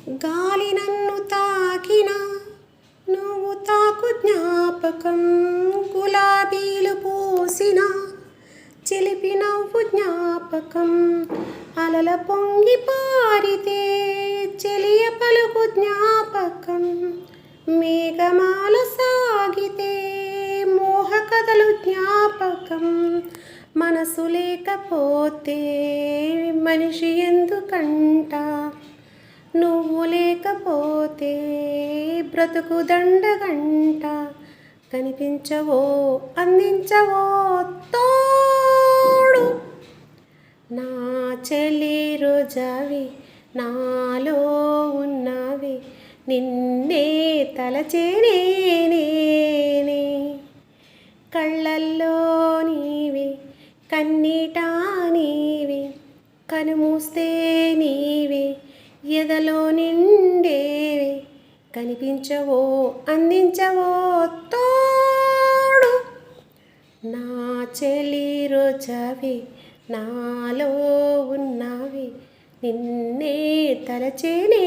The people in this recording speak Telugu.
గాలి నన్ను తాకినా నువ్వు తాకు జ్ఞాపకం, గులాబీలు పూసిన చిలిపి నవ్వు జ్ఞాపకం, అలల పొంగి పారితే చెలియ పలుకు జ్ఞాపకం, మేఘమాల సాగితే మోహ కథలు జ్ఞాపకం, మనసు లేకపోతే మనిషి ఎందుకంట, నువ్వు లేకపోతే బ్రతుకు దండగంట, కనిపించవో అందించవో తోడు, నా చెలి రోజావి నాలో ఉన్నావి, నిన్నే తలచేనే నేనే, కళ్ళల్లో నీవి కన్నీటా నీవి, కనుమూస్తే నీవే ఎదలో నిండేవి, కనిపించవో అందించవో తోడు, నా చెలి రోజావి నాలో ఉన్నావి, నిన్నే తలచేనే